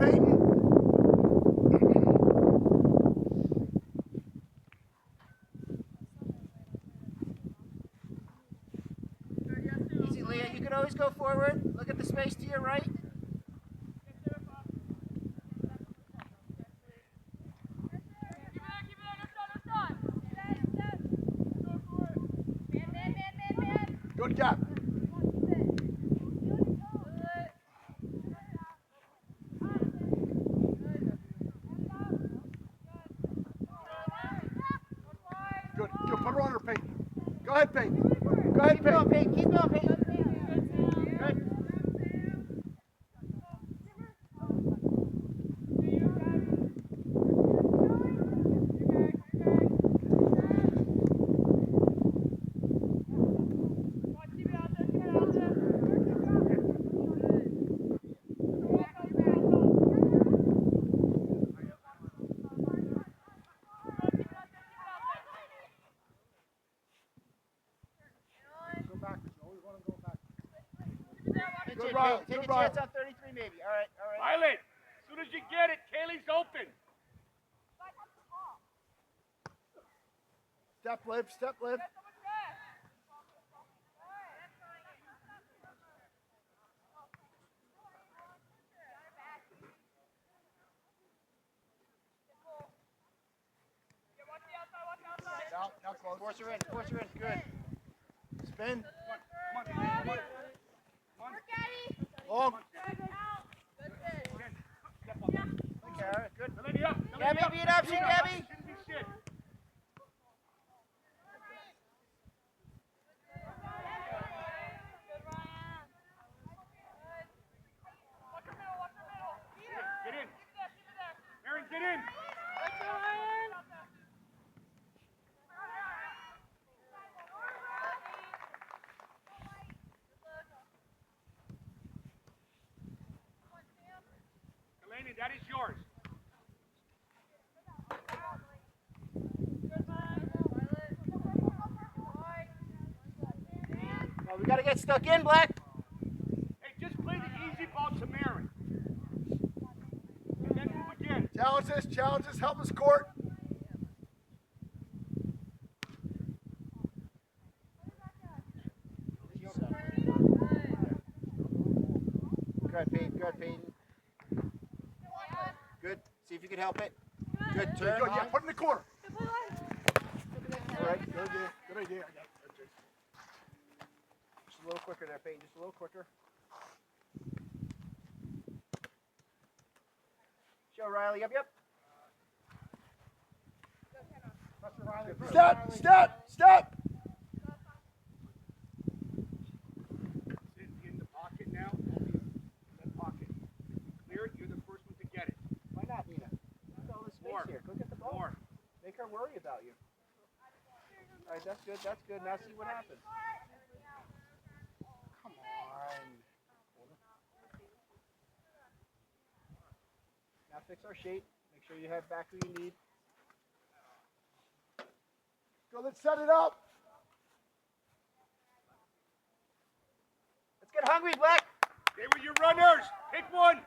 Peyton. Easy, Leah. You can always go forward. Look at the space to your right. Good gap. Good. Good. Put her on her, Peyton. Go ahead, Peyton. Go ahead, Keep going, Peyton. Peyton. Keep going, Peyton. Good. Good, Riley. Take Good, a Riley. chance on 33 maybe. All right, all right. Violet, as soon as you get it, Kaylee's open. Step lip, step lip. Now close. Force her in. Force her in. Good. Spin. Come on, come on, come on. Long. Good, Kara. Good. Delaney up. Gabby, beat up. See Gabby. Shouldn't be shit. Get in. Aaron, get in. Delaney, that is yours. Oh, we got to get stuck in, Black. Hey, just play the easy ball to Marin. And then move again. Challenge this, help us court. Good, Peyton. Good, Peyton. Good. See if you can help it. Good turn. Good, yeah, put it in the corner. All right. Good idea. Good idea. I got it. Just a little quicker there, Peyton. Just a little quicker. Show Riley. Yep, yep. Step, step, step. Sit in the pocket now. That pocket. Clear it. You're the first one to get it. Why not, Nina? Look at all this space More. here. Go get the ball. More. Make her worry about you. All right, that's good. That's good. Now see what happens. Come on. Now fix our shape. Make sure you have back who you need. Go, let's set it up. Let's get hungry, Black. Stay with your runners. Pick one.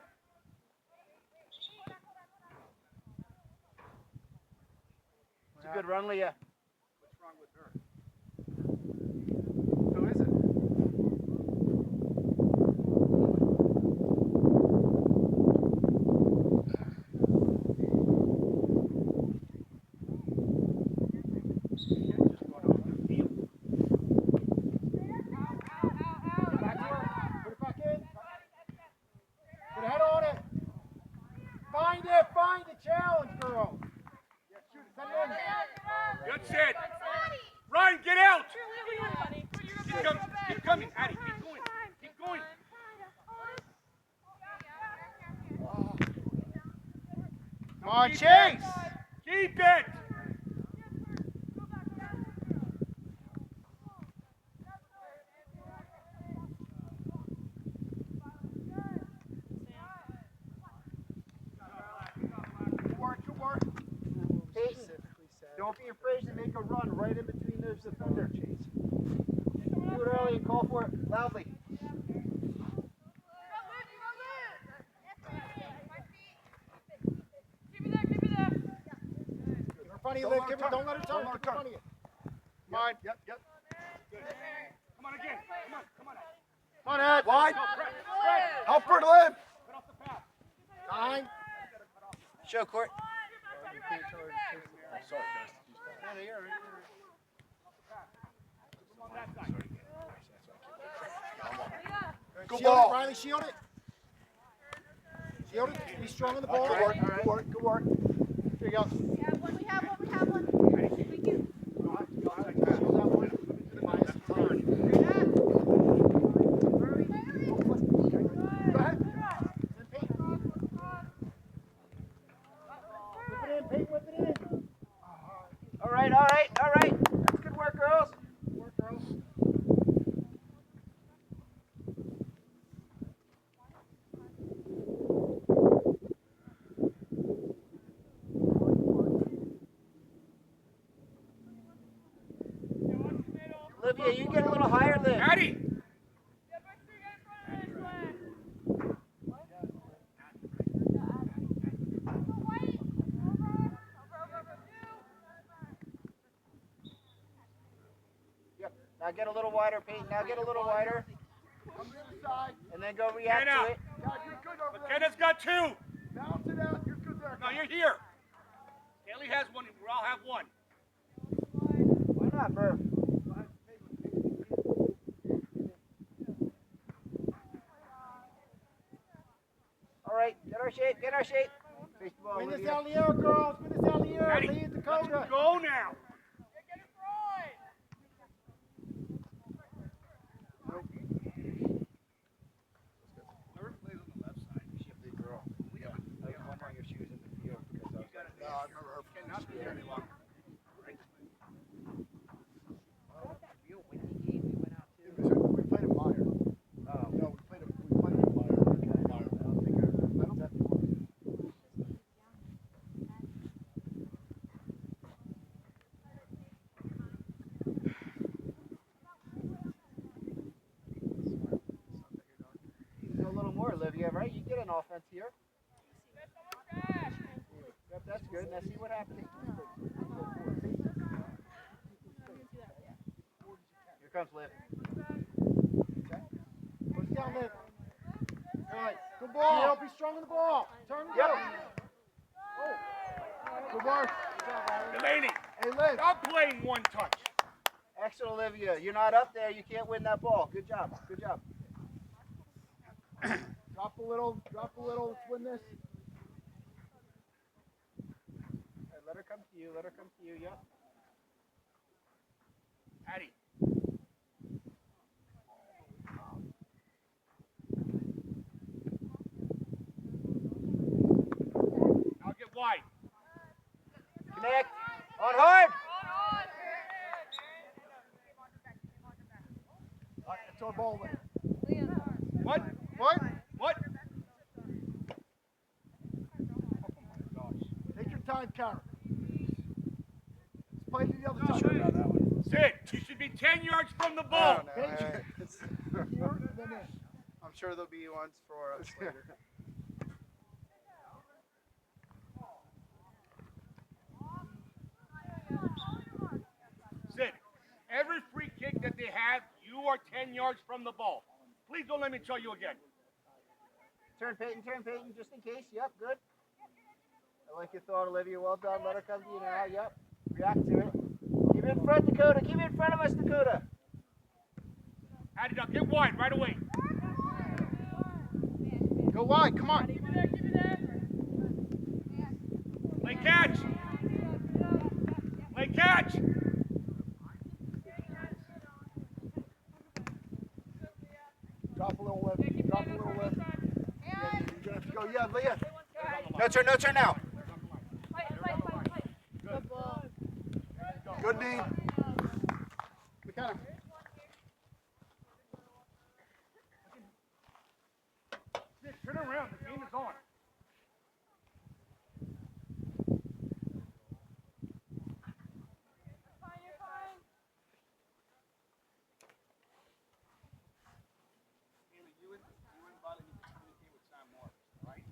It's a good run, Leah. What's wrong with her? Who is it? Find the challenge, girl. Good set. Ryan, get out. Keep coming. Addie, keep going. Keep going. Come on, Chase. Keep it. Don't be afraid to make a run right in between those defender, Chase. Do it early and call for it loudly. front of you, Don't Liv. let her turn. Don't let her turn. Don't let her Keep in front of turn. you. Come on. Yep, yep. Come on again. Come on, come on. Come on, Ed. Wide. Go, Brett. Help her, Liv. Cut off the pass. Time. Show court. Sorry, guys. Come on that side. Good Shield it, ball. Riley, shield it. Shield it. Be strong on the ball. Good work, good work, good work. Here you go. We have one. We have one. We have one. Thank you. Shield that one. To the minus. Go ahead. Whip it in, Peyton. Whip it in. All right, all right, all right. That's good work, girls. Good work, girls. Olivia, you get a little higher, Liv. Maddie. Yep. Now get a little wider, Peyton. Now get a little wider. Come to the side. And then go react to it. Yeah, you're good over there. McKenna's got two. Balance it out. You're good there. No, you're here. Haley has one. We all have one. Why not, Murph? All right, get our shape, get our shape. Face the ball, Win this Olivia. out in the air, girls. Win this out in the air. Maddie, Lead let's Dakota. go now. Whoever plays on the left side, we have the girl. We have I was wondering if she was in the field because I was got No, I remember her. cannot be here any longer. We played a Meyer. No, we played a Meyer. Meyer. I don't think I don't a little more, Olivia, right? You get an offense here. Yep, that's good. Now see what happens. Here comes Liv. Push down, Liv. All right. Good ball. Shield. Be strong on the ball. Turn it Yep. up. Good work. Delaney, Hey, Liv. stop playing one touch. Excellent, Olivia. You're not up there. You can't win that ball. Good job. Good job. Drop a little. Drop a little. Let's win this. All right, let her come to you. Let her come to you. Yep. Patty. Now get wide. Connect. On hard. All right, it's our ball, Liv. What? What? What? Take your time, Karen. Let's play to the other No, side. Sid, you should be 10 yards from the ball. I'm sure there'll be ones for us later. Sid, every free kick that they have, you are 10 yards from the ball. Please don't let me tell you again. Turn, Peyton, just in case. Yep, good. I like your thought, Olivia. Well done. Let her come to you now. Yep. React to it. Keep it in front, Dakota. Keep it in front of us, Dakota. Patty, now get wide right away. Go wide. Come on. Play catch. Play catch. Drop a little Liv. Drop a little Liv. Yeah, you're gonna have to go. Yeah, Leah. No turn now. Good knee. McKenna. Sid, turn around. The game is on. Haley, you and Violet need to communicate with Sam Morris, all right?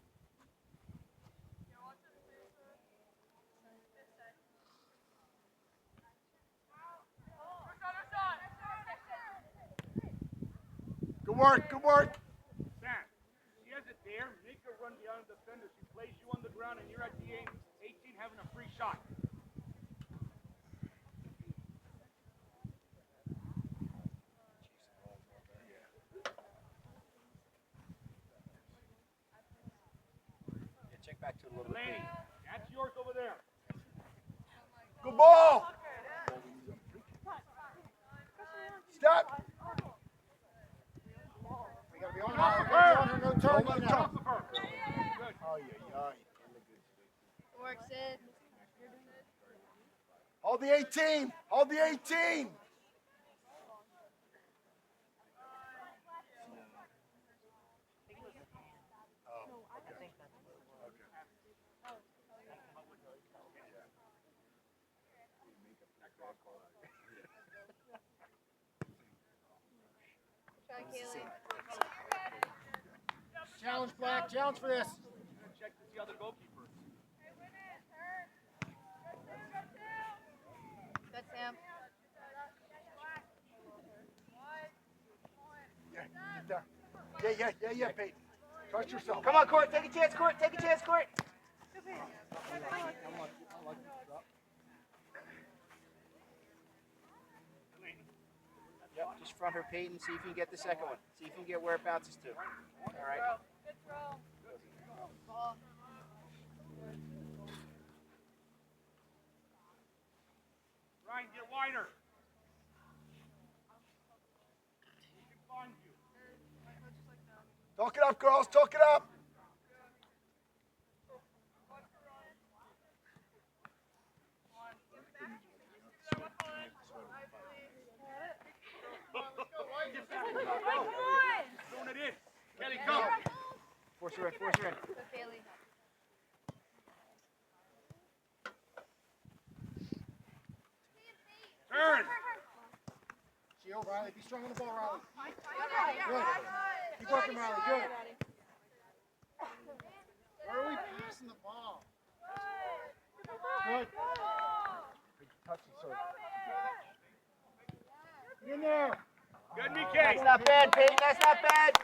work, good work. Sam, she has it there. Make her run beyond the defender. She plays you on the ground, and you're at the 18 having a free shot. Yeah, check back to a little bit. Delaney, that's yours over there. Good ball. Step. We gotta be on her. No turn. On top of her. Good. Oh, yeah. Work, Sid. Hold the 18. Hold the 18. Try Kaylee. Challenge, Black. Challenge for this. Check to see how the goalkeeper. Good, Sam. Yeah, Peyton. Trust yourself. Come on, Court. Take a chance, Court. Take a chance, Court. Yep, just front her, Peyton. See if you can get the second one. See if you can get where it bounces to. All right. Good throw. Ball. Ryan, get wider. He can find you. Talk it up, girls. Talk it up. Throwing it in. Kelly, come. Force her in. Force her in. Good, Kaylee. Turn. Shield, Riley. Be strong on the ball, Riley. Good. Keep working, Riley. Good. Where are we passing the ball? Good. Get in there. Good, Mike. That's not bad, Peyton. That's not bad.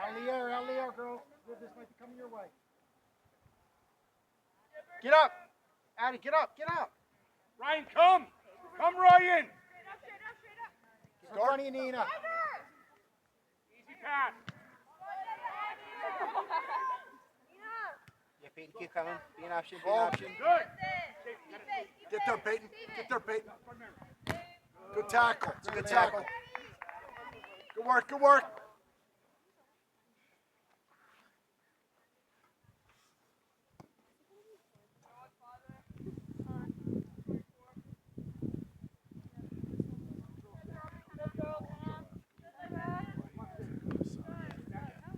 Out of the air, girls. Good, this might be coming your way. Get up. Addie, get up. Get up. Ryan, come. Come, Ryan. Get in front of you, Nina. Easy pass. Yeah, Peyton, keep coming. Be an option. Be an option. Good. Get there, Peyton. Get there, Peyton. Good tackle. It's a good Good tackle. tackle. Good work, good work.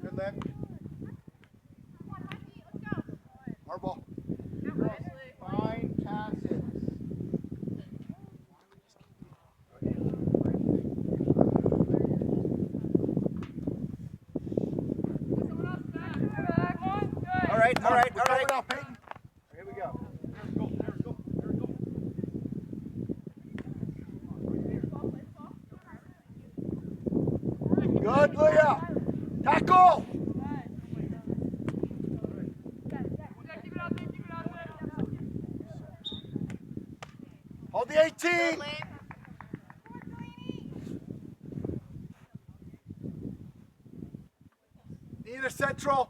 Good left. Hardball. Fine passes. All right. We're coming out, Peyton. Here we go. Good, Leah. Tackle. Hold the 18. Good, Lane. Need a central.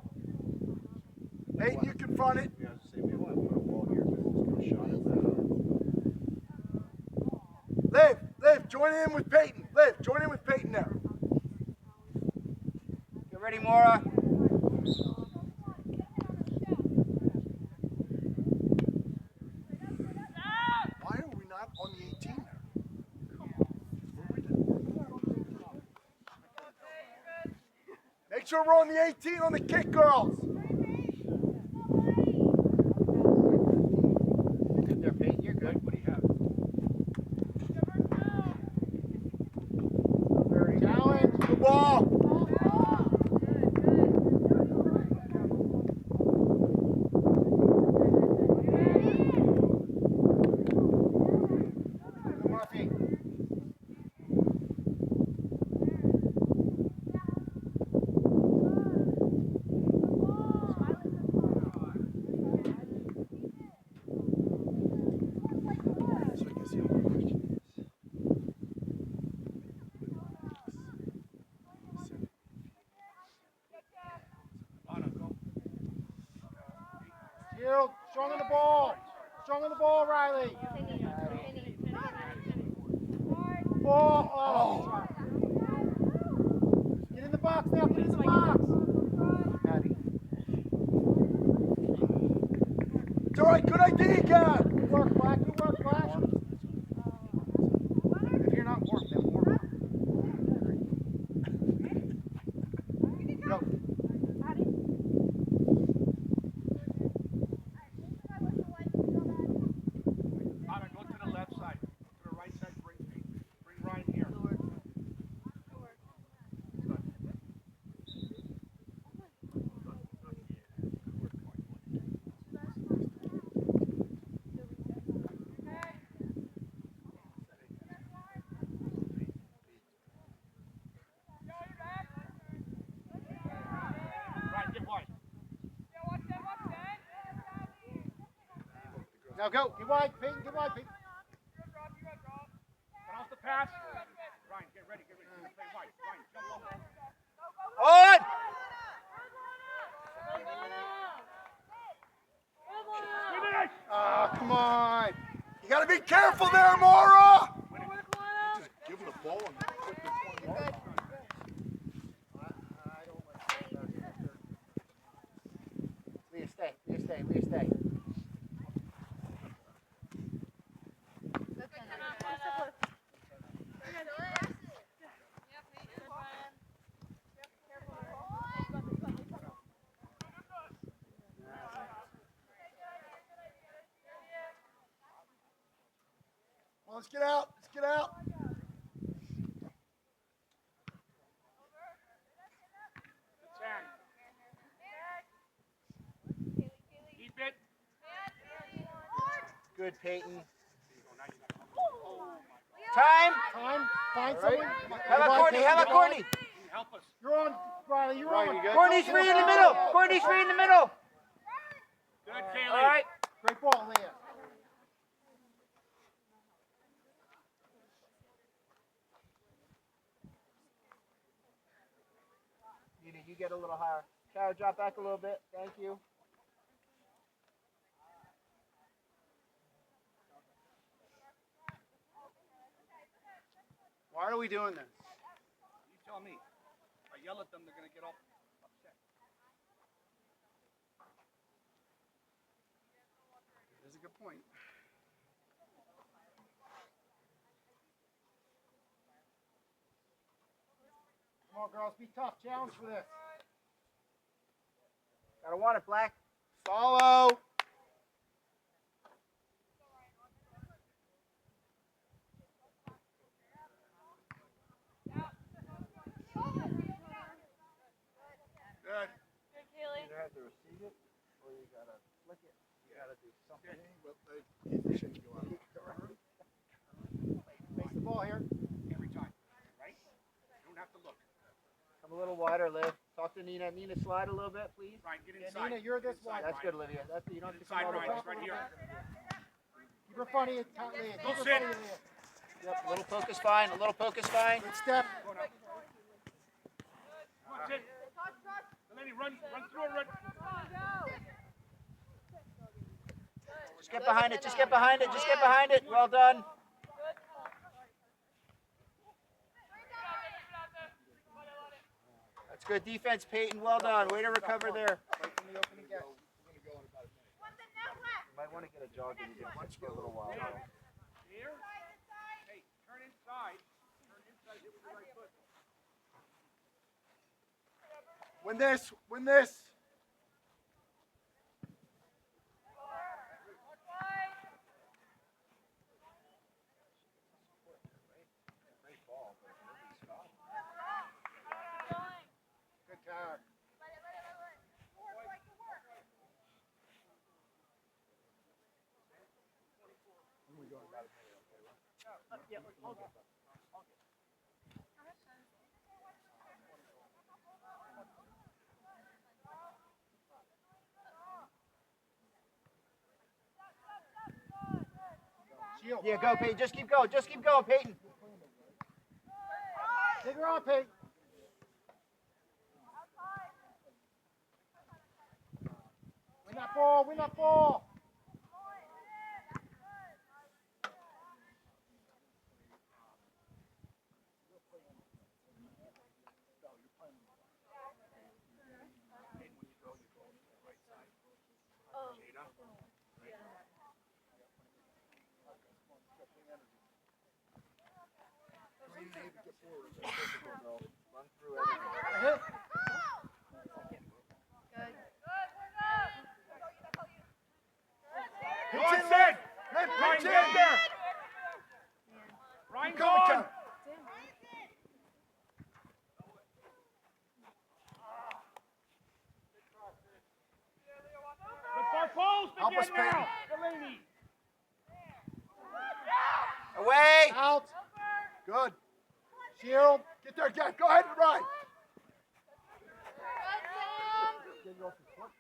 Peyton, you confront it. Liv, join in with Peyton. Liv, join in with Peyton there. Get ready, Maura. Why are we not on the 18 there? Make sure we're on the 18 on the kick, girls. Good there, Peyton. You're good. What do you have? Challenge. Good ball. Murphy. Shield, strong on the ball. Strong on the ball, Riley. Ball. Oh. Get in the box now. Get in the box. It's all right. Good idea, Cap. Good work, Black. Good work, Black. If you're not warm, then warm up. Go. Anna, go to the left side. To the right side, bring Ryan here. Ryan, get wide. Now go. Get wide, Peyton. Get wide, Peyton. Cut off the pass. Ryan, get ready. Play wide. Ryan, jump over. On! Finish! Ah, come on. You got to be careful there, Mara. Just give him the ball and put the 20 yards. Leah, stay. Well, let's get out. Let's get out. Keep it. Good, Peyton. Time. Find All right. someone. How about Courtney? Help us. You're on, Riley. You're Ryan, on. you got Courtney's free in the middle. Good, Kaylee. All right. Great ball, Leah. You get a little higher. Kara, drop back a little bit. Thank you. Why are we doing this? You tell me. If I yell at them, they're going to get all upset. That's a good point. Come on, girls. Be tough. Challenge for this. Gotta want it, Black. Follow. Good. Either have to receive it or you gotta flick it. You gotta do something. Well, they shouldn't go out. Face the ball here. Every time. Right? You don't have to look. Come a little wider, Liv. Talk to Nina. Nina, slide a little bit, please. Ryan, get Yeah, inside. Nina, you're this Get inside, wide. That's Ryan. good, Olivia. That's you don't have to come Inside, all the Ryan. way. It's right here. Keep her funny, Leah. Go Keep her sit. funny, Leah. Yep, a little poke is fine. A little poke is fine. Good step. Go now. Come on, sit. Delaney, run through and run. Just get behind it. Just get behind it. Just get behind it. Well done. That's good defense, Peyton. Well done. Way to recover there. Right from the opening guess. You might want to get a jog in. You did once for a little while. Here. Hey, turn inside. Turn inside. Hit with your right foot. Win this. Win this. Good car. Shield. Yeah, go, Peyton. Just keep going. Just keep going, Peyton. Take her on, Peyton. Win that ball, win that ball. Run through everything. Hit. Good. Go on, Sid. Ryan, Ryan, pitch get in. there. Ryan, go Come on. on. The far post Help us, again now. Peyton. Delaney. Away! Out. Good. Shield. Get there, Gav. Go ahead and ride. Good, Sam. Get you off your foot.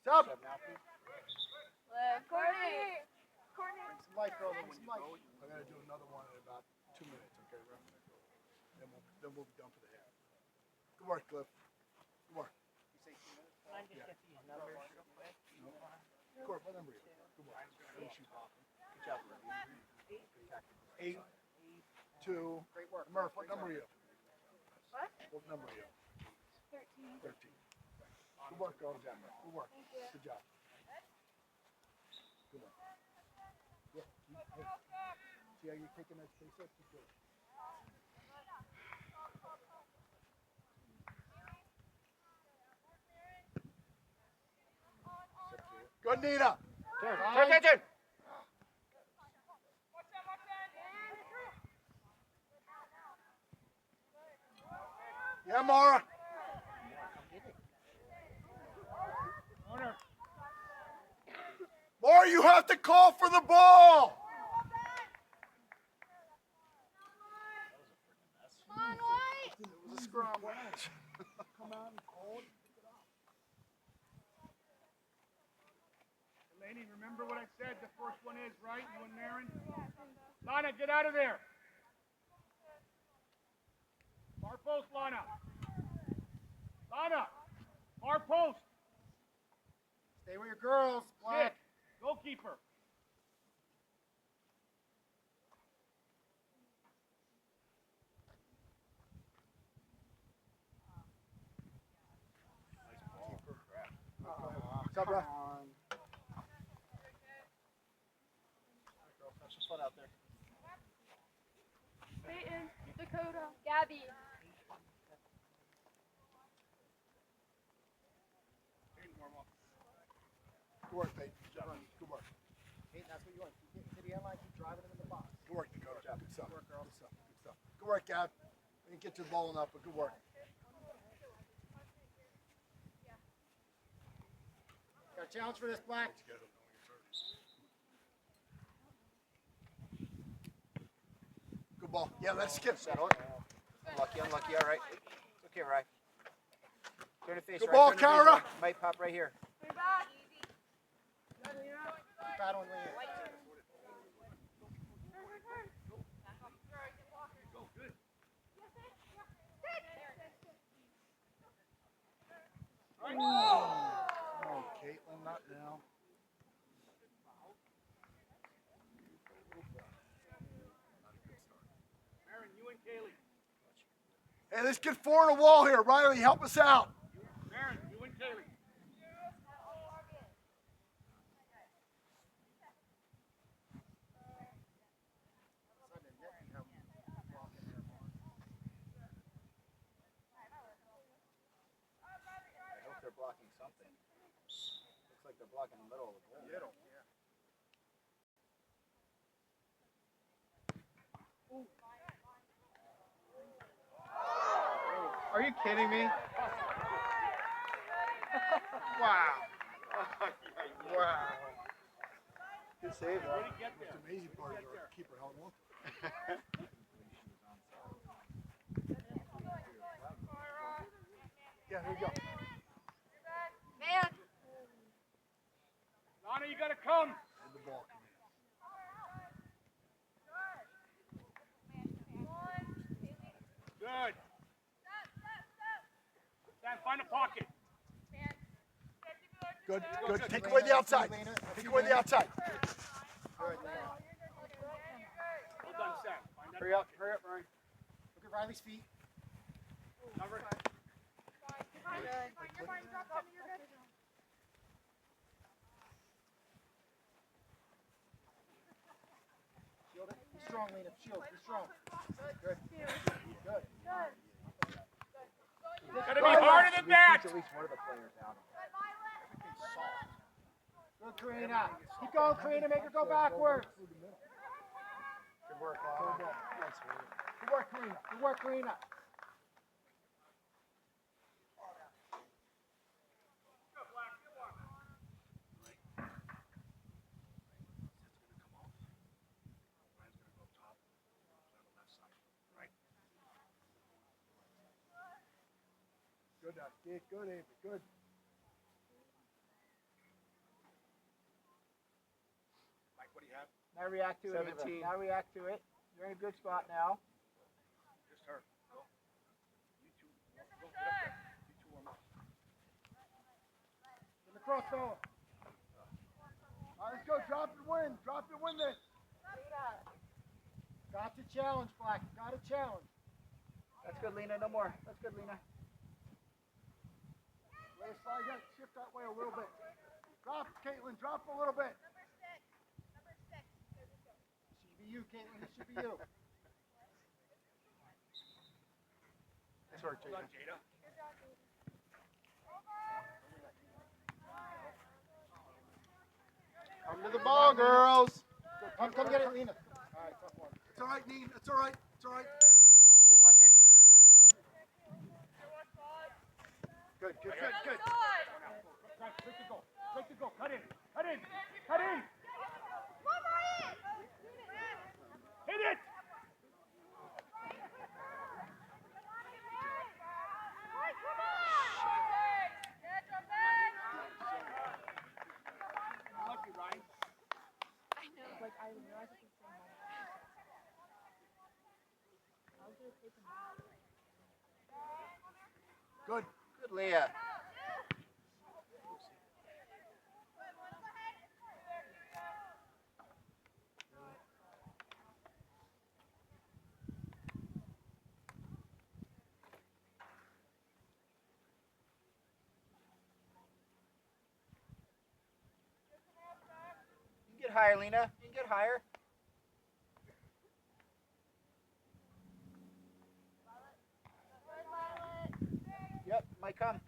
Sub. Left. Courtney. Bring some light, girl. Bring some light. I'm gonna do another one in about 2 minutes, okay, ref? Then we'll be done for the half. Good work, Cliff. Good work. Court, what number are you? Good work. Good job. 8, 2. Great work. Murph, what number are you? What? What number are you? 13. 13. Good work, girl. Good work. Good job. Good work. Yeah, keep it. See how you're taking that space up? Keep doing it. Good, Nina. Turn. Yeah, Mara. Owner. Mara, you have to call for the ball. Come on, White. It was a scrum. Come out and call it. Delaney, remember what I said the first one is, right? You and Marin? Lana, get out of there. Far post, Lana. Lana, far post. Stay with your girls. Sit. Black. Goalkeeper. What's up, ref? Have some fun out there. Peyton. Dakota. Gabby. Good work, Peyton. Good work. Hey, that's what you want. Keep getting to the end line. Keep driving them in the box. Good work, Dakota. Good stuff. Good work, girl. Good stuff. Good stuff. Good work, Gav. We didn't get you the ball enough, but good work. Got a challenge for this, Black. Good ball. Yeah, let's skip. Settle it. Unlucky. All right. It's okay, Ryan. Turn the face Good right. ball, Turn the face Kara. right. Might pop right here. We're back. Keep battling Leanne. Oh, Caitlin, not now. Marin, you and Kaylee. Hey, let's get 4 on the wall here. Riley, help us out. Marin, you and Kaylee. I hope they're blocking something. Looks like they're blocking the middle of the goal. Are you kidding me? Wow. Wow. Good save, Way to get The there. amazing part is our keeper held on. Yeah, here we go. Man. Lana, you gotta come. And the ball come in. Good. Sam, Find a pocket. Good, good. Take away the outside. Take away the outside. Well done, Sam. Find that Hurry up, pocket. hurry up, Ryan. Look at Riley's feet. Number. Shield it. Be strong, Lena. Shield. Be strong. Good. Good. Gotta be harder than that. At least one of the players out. Good, Karina. Keep going, Karina. Make her go backwards. Good work, Lana. Nice. Good work, Karina. Good work, Karina. Good, Dick. Good, Avery. Good. Mike, what do you have? Now react to it. 17. Now react to it. You're in a good spot now. Just her. Go. You two. Go. Get up there. You two warm up. In the crossbow. All right, let's go. Drop and win. Drop and win this. Got to challenge, Black. Got to challenge. That's good, Lena. No more. That's good, Lena. Let us slide that. Shift that way a little bit. Drop, Caitlin. Drop a little bit. It should be you, Caitlin. It should be you. Nice work, Well done, Jada. Jada. Come to the ball, girls. Come get it, Lena. All right, tough one. It's all right, Neen. It's all right. It's all right. Good, good, good, good. Guys, quick to go. Quick to go. Cut in. Cut in. Cut in. Hit it. Lucky, Ryan. I know. Like, I realized at the same moment. I was gonna take him out. Good. Good, Leah. You can get higher, Lena. You can get higher. Yep, might come.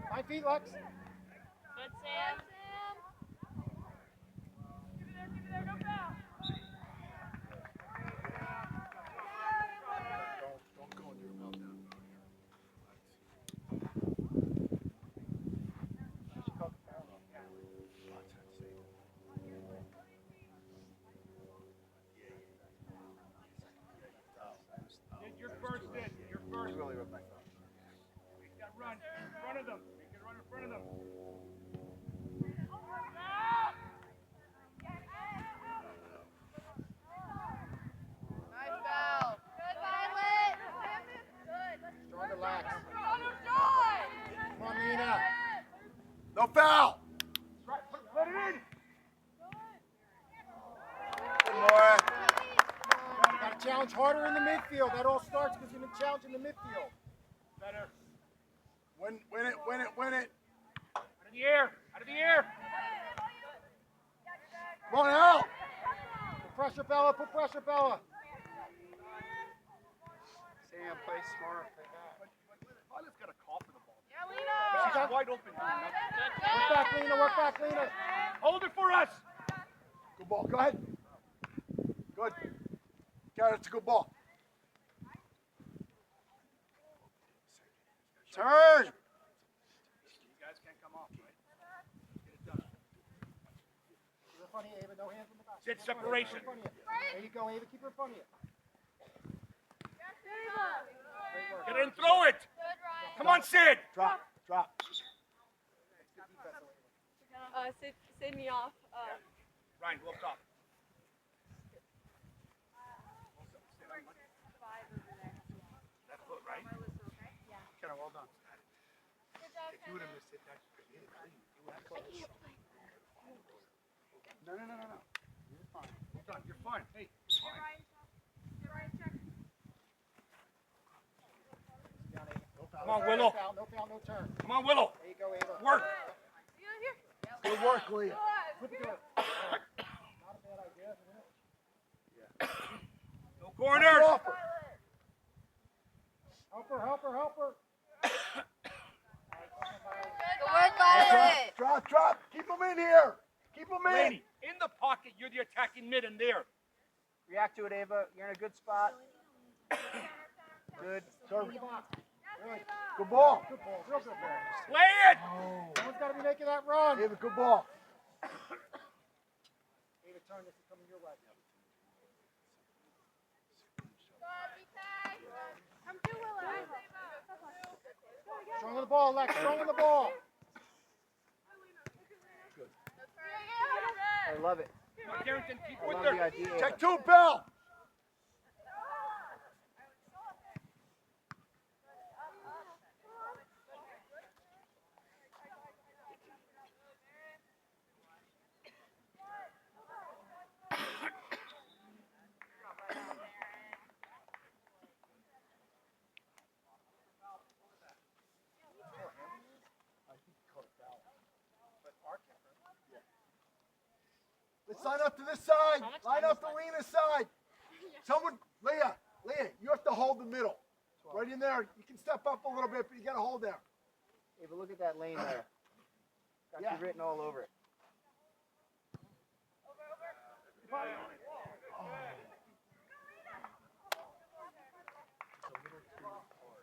5 feet, Lex. Good, Sam. Don't go into your mouth now. You're first in. You're first. Make that run in front of them. Make it run in front of them. Nice foul. Good, Violet. Good. Stronger, Lex. Stronger, Joy. Come on, Lena. No foul. Right, put it in. Good, Mora. Got to challenge harder in the midfield. That all starts because you've been challenging the midfield. Better. Win it, win it, win it. Out of the air. Out of the air. Come on out. Put pressure, Bella. Put pressure, Bella. Sam, play smart. Play back. Violet's got a call for the ball. Yeah, Lena. She's wide open. Doing nothing. Work back, Lena. Work back, Lena. Hold it for us. Good ball. Go ahead. Good. Got it. It's a good ball. Turn. You guys can't come off, right? Get it done. Keep her in front of you, Ava. No hands on the back. Sit Keep her in front of you. separation. Keep her in front of you. There you go, Ava. Keep her in front of you. Great work. Get it and throw it. Good, Ryan. Come on, Sid. Drop, drop. Send me off. Ryan, go up top. That foot, right? McKenna, well done. If you would have missed it, that you could hit it clean. You would have close. No. You're fine. Well done. You're fine. Hey, fine. Come on, Willow. No foul, no turn. Come on, Willow. There you go, Ava. Work. Good work, Leah. Flip it to her. Not a bad idea, isn't it? No corners. Help her. Good work, Violet. Drop. Keep them in here. Keep them in. Lady, in the pocket, you're the attacking mid in there. React to it, Ava. You're in a good spot. Good. Serve it. Good. Good ball. Good ball. Real good ball. Play it. Someone's got to be making that run. David, good ball. Ava, turn. This is coming your way. Come to Willow. Strong on the ball, Lex. Strong on the ball. I love it. Warrington, keep I with love her. the idea. Ava. Check 2, Bell. Let's line up to this side. Line up to Lena's side. Someone, Leah, you have to hold the middle. Right in there. You can step up a little bit, but you got to hold there. Ava, look at that lane there. Got Yeah. you written all over it.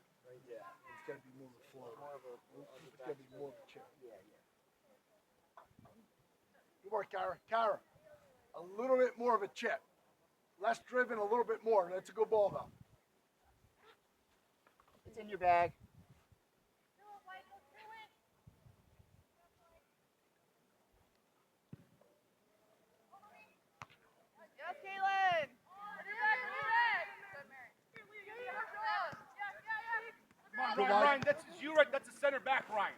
It's got to be more of a flow. It's got to be more of a chip. Good work, Kara. Kara, a little bit more of a chip. Less driven, a little bit more. That's a good ball, though. It's in your bag. Yes, Caitlin. Come on, Good Ryan. line. Ryan, that's a center back, Ryan.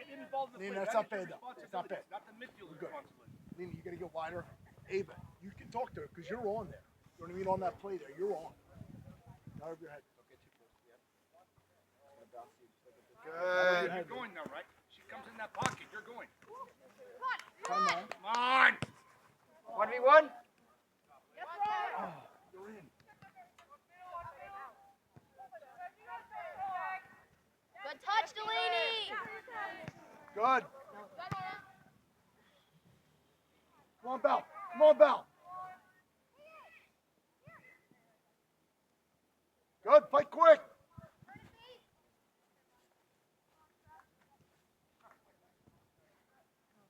Get involved in the Nina, play. that's That not is your bad, though. It's not responsibility, bad. not the midfielder's Good. responsibility. Lena, you got to get wider. Ava, you can talk to her because you're on there. You know what I mean? On that play there, you're on. Not over your head. Don't get too close. Yep. Good. You're going now, right? She comes in that pocket. You're going. Come on. Come on. 1v1? You're in. Good touch, Delaney. Good. Come on, Bell. Come on, Bell. Good. Fight quick.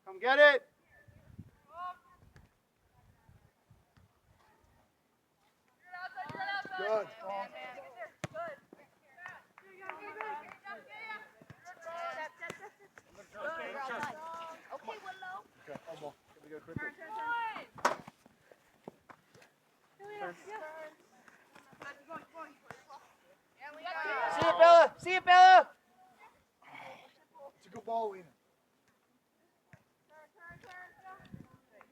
Come get it. Good. Okay, Willow. Okay, elbow. Here we go quickly. See it, Bella. See it, Bella. It's a good ball, Lena.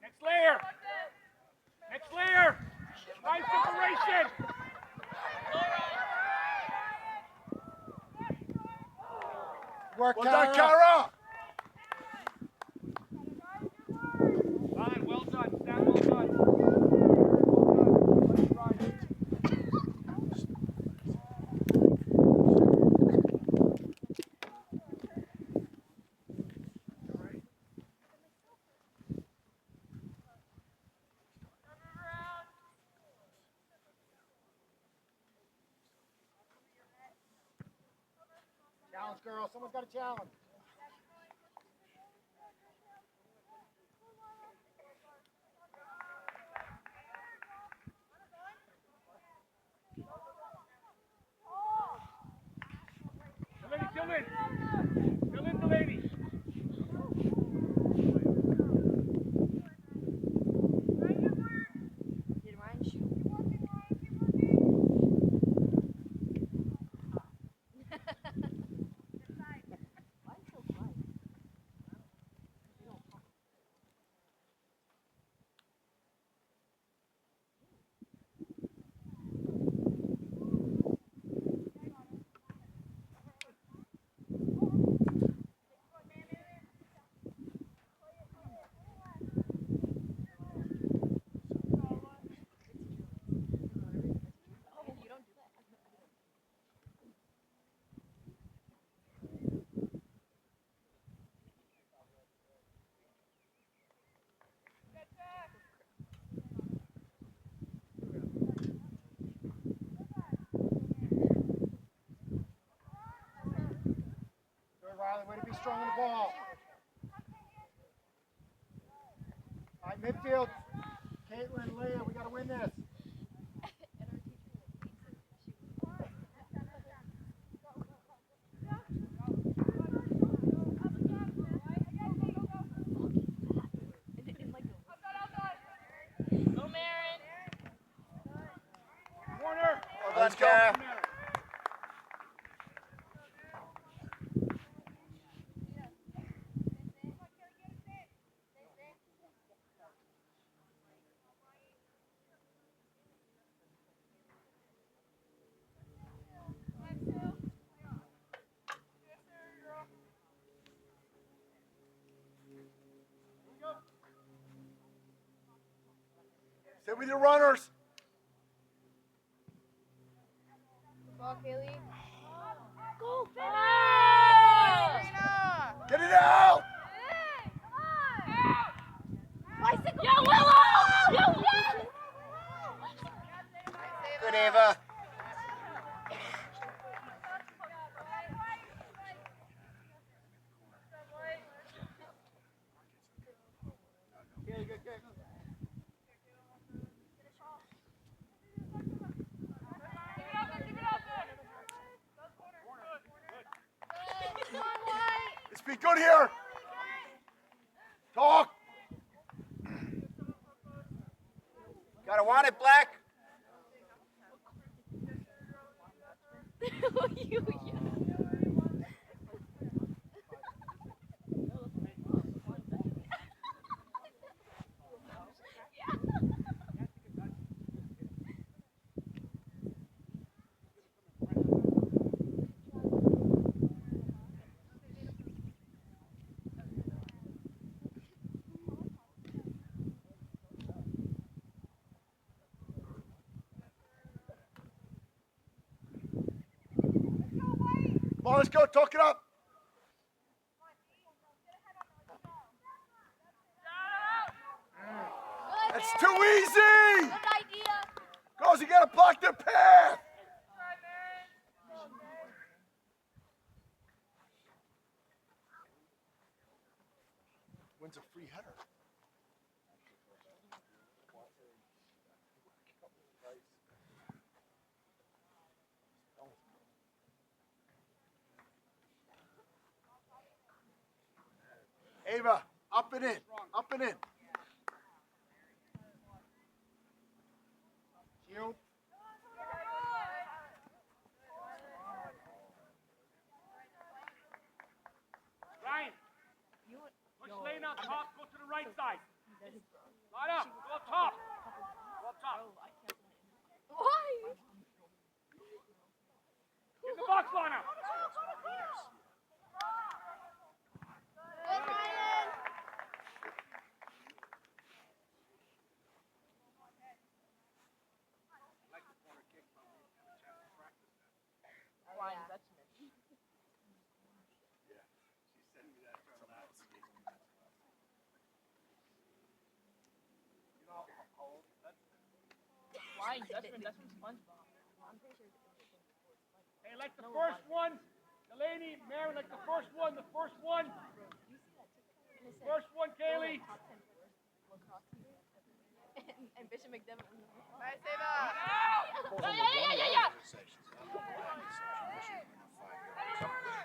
Next layer. Next layer. Line separation. Work, Well done, Kara. Kara. Ryan, well done. Stan, well done. Challenge, girl. Someone's got a challenge. Delaney, Dylan Delaney. Did Ryan shoot? Riley, way to be strong on the ball. All right, midfield. Caitlin, Leah, we got to win this. Let's go. Stay with your runners. Ball, Kaylee. Go, Get it out. Bicycle. Yo, Willow! Yo, yes! Good, Ava. Let's be good here. Talk. Gotta want it, Black. Come on, let's go. Talk it up. That's too easy. Good idea. Girls, you gotta block their path. Wins a free header. Ava, up and in, up and in. Shield. Ryan, push lane out top, go to the right side. Line up, go up top. Go up top. Why? In the box, Lana. That's from SpongeBob. I'm pretty sure Hey, like the first one, Delaney, Mary, like the first one, First one, Kaylee. top 10 lacrosse team. And Bishop McDevitt was Nice, Ava. Yeah.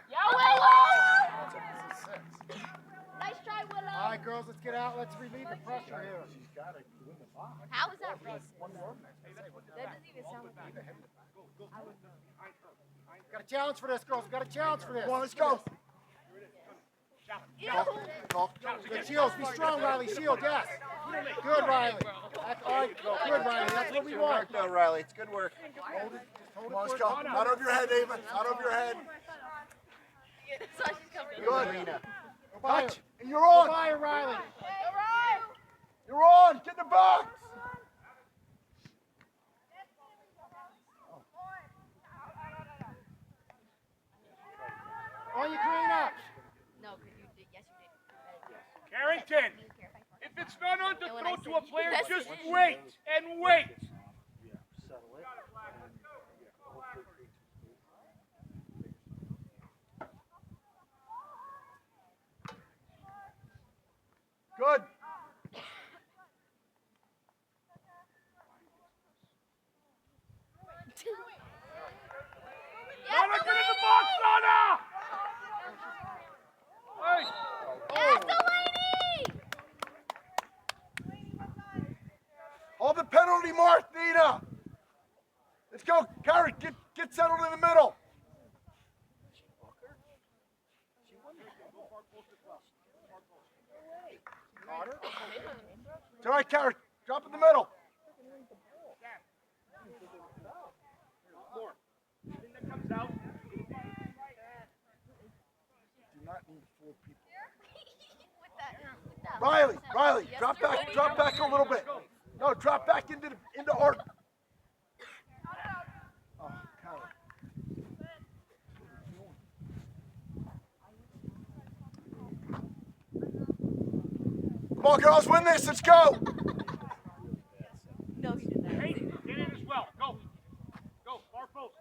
Yo, Willow! Nice try, Willow. All right, girls, let's get out. Let's relieve the pressure here. How is that racist? That doesn't even sound like I would know. Got a challenge for this, girls. Got a challenge for this. Come on, let's go. Good shields. Be strong, Riley. Shield, yes. Good, Riley. That's all right. Good, Riley. That's what we Good want. work, though, Riley. It's good work. Hold it. Just hold Come on, it. let's go. Not over your head, Ava. Not over your head. So she's coming. Good. Marina. Go by her. Touch. And you're Go on. by her, Riley. You're on. Get in the box. On you, Karina. No, because you did. Yes, you did. Carrington, Do you care if I fart? if it's not on to And when throw I to said a player, yes, just yes. wait and wait. Go, Carrie, get settled in the middle. It's all right, Carrie. Drop in the middle. More. Anything that comes out. Do not need 4 people. with that Riley, yesterday. drop back a little bit. No, drop back into Art. Oh, Carrie. Come on, girls, win this. Let's go. No, he did that. Hey, get in as well. Go. Go. Far post.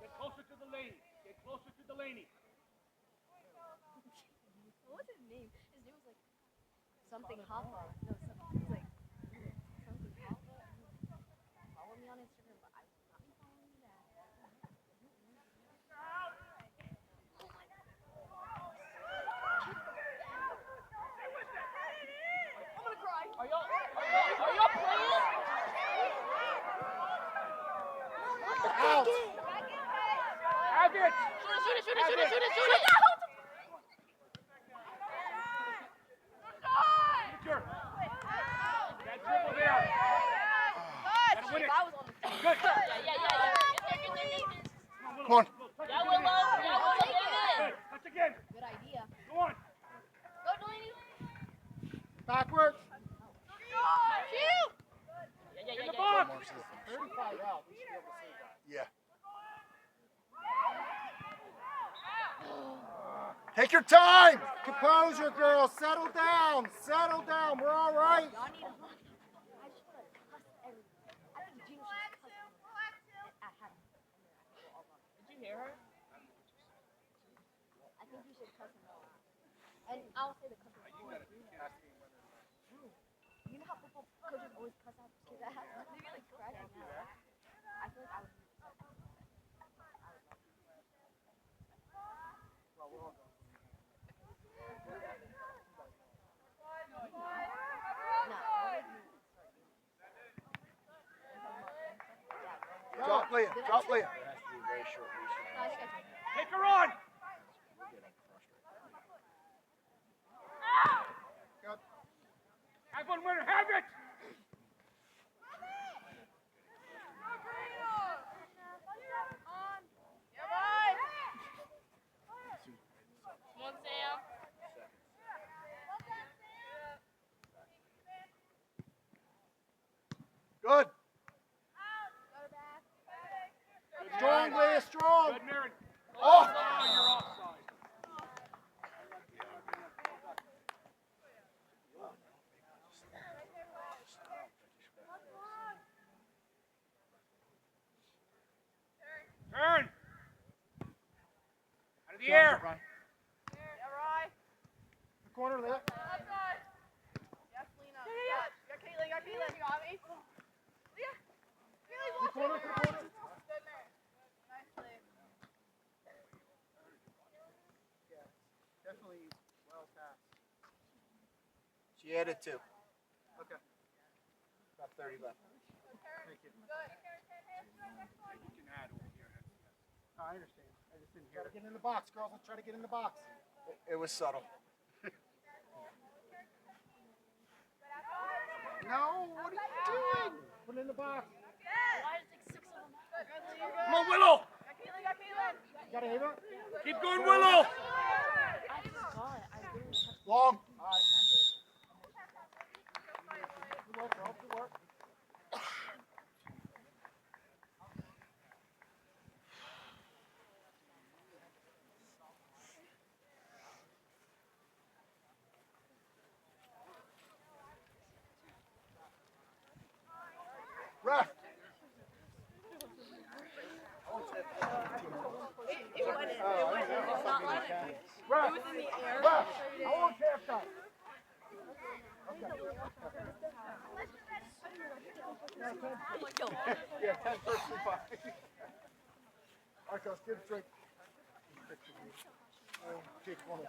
Get closer to the lane. Get closer to the lane. What was his name? His name was like something Hoppa. No, something. He was like something Hoppa. Follow me on Instagram, but I will not be following you back. I'm gonna cry. Are y'all playing? Out. Have it. Shoot it. Sure. That dribble there. Gotta win it. If I was on the team. Good. Yeah. Get there. Come on. Yeah, Willow. Good. Touch again. Good idea. Go on. Go, Delaney. Backwards. Shoot. In the box. 35 out. We should be able to save that. Yeah. Take your time. Composure, girls. Settle down. Settle down. We're all right. Y'all need a I just want to cuss everything. I think Gino should cuss everything. I haven't. Did you hear her? I think you should cuss him out. And I'll say the cuss word. You know how football coaches always cuss out kids that have maybe like cracking out. I feel like I would do the same. Well, we're all going. Drop Leah. Drop Leah. Take her on. Good. Have one winner. Have it. Come on, Sam. Good. Strong, Leah. Strong. Good, Marin. Oh. You're offside. Turn. Out of the air. The corner, Leah. The corner, the corner. Yeah, definitely well passed. She added 2. Okay. About 30 left. Thank you. You can add over here. I understand. I just didn't hear. Try to get in the box, girls. Let's try to get in the box. It was subtle. No, what are you doing? Put it in the box. Why is it 6 of them? Come on, Willow. Got it, Ava? Keep going, Willow. I forgot. I really touched Long. All right. Good work, girls. Good work. Ref. Ref. Ref. How long's halftime? Yeah, 10 first and 5. All right, guys, get a drink. Take one.